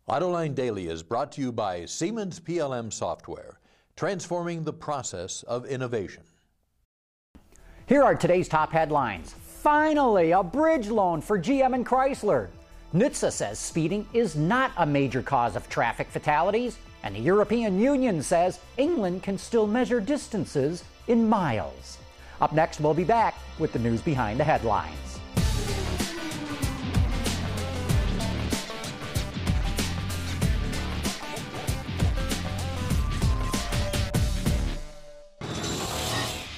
Autoline Daily is brought to you by Siemens PLM Software, transforming the process of innovation. Here are today's top headlines. Finally, a bridge loan for GM and Chrysler. NHTSA says speeding is not a major cause of traffic fatalities, and the European Union says England can still measure distances in miles. Up next, we'll be back with the news behind the headlines.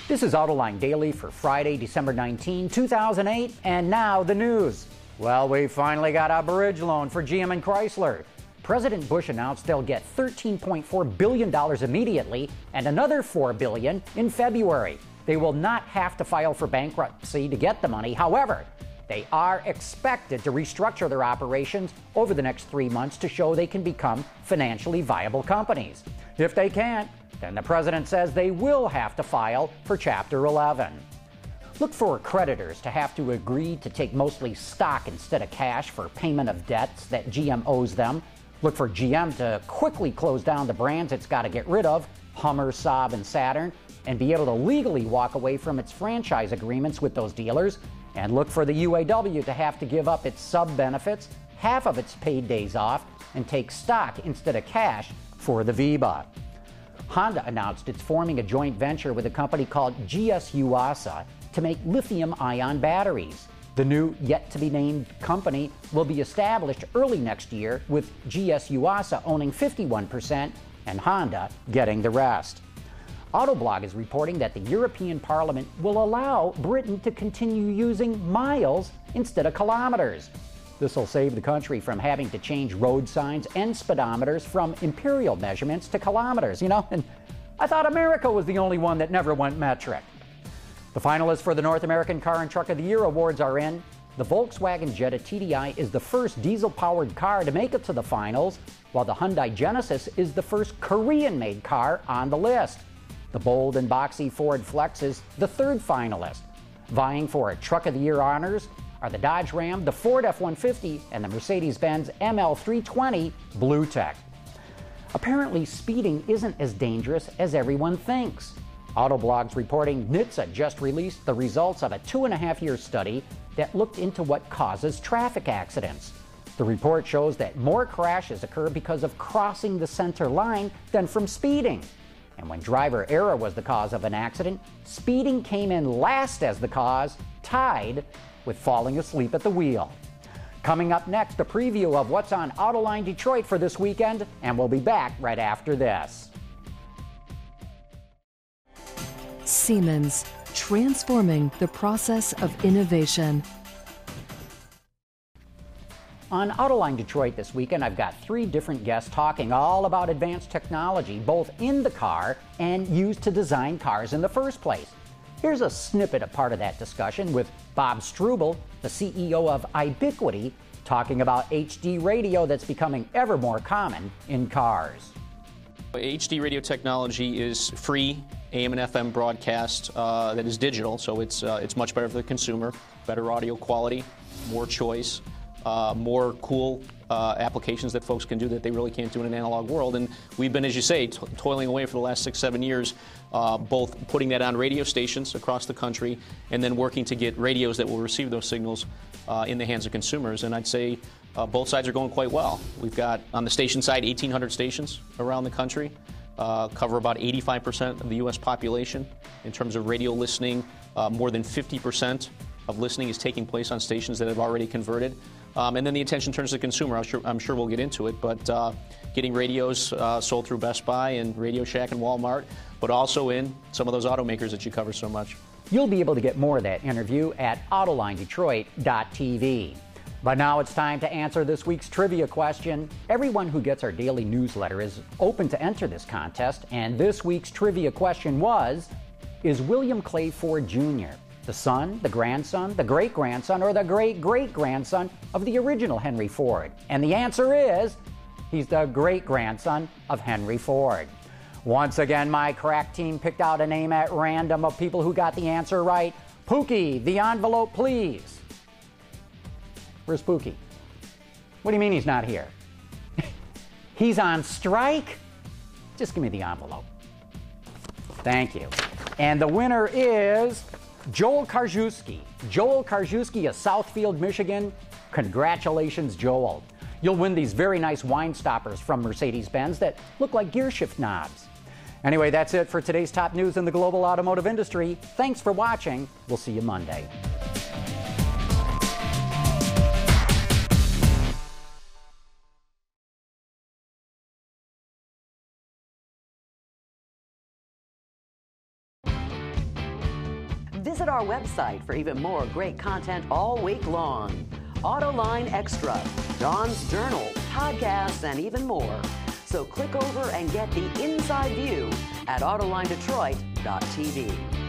This is Autoline Daily for Friday, December 19, 2008, and now the news. Well, we finally got a bridge loan for GM and Chrysler. President Bush announced they'll get $13.4 billion immediately and another $4 billion in February. They will not have to file for bankruptcy to get the money. However, they are expected to restructure their operations over the next 3 months to show they can become financially viable companies. If they can't, then the president says they will have to file for Chapter 11. Look for creditors to have to agree to take mostly stock instead of cash for payment of debts that GM owes them. Look for GM to quickly close down the brands it's got to get rid of, Hummer, Saab, and Saturn, and be able to legally walk away from its franchise agreements with those dealers. And look for the UAW to have to give up its sub-benefits, half of its paid days off, and take stock instead of cash for the VEBA. Honda announced it's forming a joint venture with a company called GS-UASA to make lithium-ion batteries. The new, yet-to-be-named company will be established early next year, with GS-UASA owning 51% and Honda getting the rest. Autoblog is reporting that the European Parliament will allow Britain to continue using miles instead of kilometers. This will save the country from having to change road signs and speedometers from imperial measurements to kilometers, and I thought America was the only one that never went metric. The finalists for the North American Car and Truck of the Year awards are in. The Volkswagen Jetta TDI is the first diesel-powered car to make it to the finals, while the Hyundai Genesis is the first Korean-made car on the list. The bold and boxy Ford Flex is the third finalist. Vying for a Truck of the Year honors are the Dodge Ram, the Ford F-150, and the Mercedes-Benz ML320 Blue Tech. Apparently, speeding isn't as dangerous as everyone thinks. Autoblog's reporting NHTSA just released the results of a 2.5-year study that looked into what causes traffic accidents. The report shows that more crashes occur because of crossing the center line than from speeding. And when driver error was the cause of an accident, speeding came in last as the cause, tied with falling asleep at the wheel. Coming up next, a preview of what's on Autoline Detroit for this weekend, and we'll be back right after this. Siemens, transforming the process of innovation. On Autoline Detroit this weekend, I've got 3 different guests talking all about advanced technology, both in the car and used to design cars in the first place. Here's a snippet of part of that discussion with Bob Struble, the CEO of Ubiquity, talking about HD radio that's becoming ever more common in cars. HD radio technology is free AM and FM broadcast that is digital, so it's much better for the consumer, better audio quality, more choice, more cool applications that folks can do that they really can't do in an analog world. And we've been, as you say, toiling away for the last 6-7 years, both putting that on radio stations across the country and then working to get radios that will receive those signals in the hands of consumers. And I'd say both sides are going quite well. We've got, on the station side, 1,800 stations around the country, cover about 85% of the U.S. population. In terms of radio listening, more than 50% of listening is taking place on stations that have already converted. And then the attention turns to the consumer. I'm sure we'll get into it, but getting radios sold through Best Buy and Radio Shack and Walmart, but also in some of those automakers that you cover so much. You'll be able to get more of that interview at AutolineDetroit.tv. But now it's time to answer this week's trivia question. Everyone who gets our daily newsletter is open to enter this contest, and this week's trivia question was, is William Clay Ford Jr. the son, the grandson, the great-grandson, or the great-great-grandson of the original Henry Ford? And the answer is, he's the great-grandson of Henry Ford. Once again, my crack team picked out a name at random of people who got the answer right. Pookie, the envelope, please. Where's Pookie? What do you mean he's not here? He's on strike? Just give me the envelope. Thank you. And the winner is Joel Karczewski. Joel Karczewski of Southfield, Michigan. Congratulations, Joel. You'll win these very nice wine stoppers from Mercedes-Benz that look like gear shift knobs. Anyway, that's it for today's top news in the global automotive industry. Thanks for watching. We'll see you Monday. Visit our website for even more great content all week long. Autoline Extra, Dawn's Journal, podcasts, and even more. So click over and get the inside view at AutolineDetroit.tv.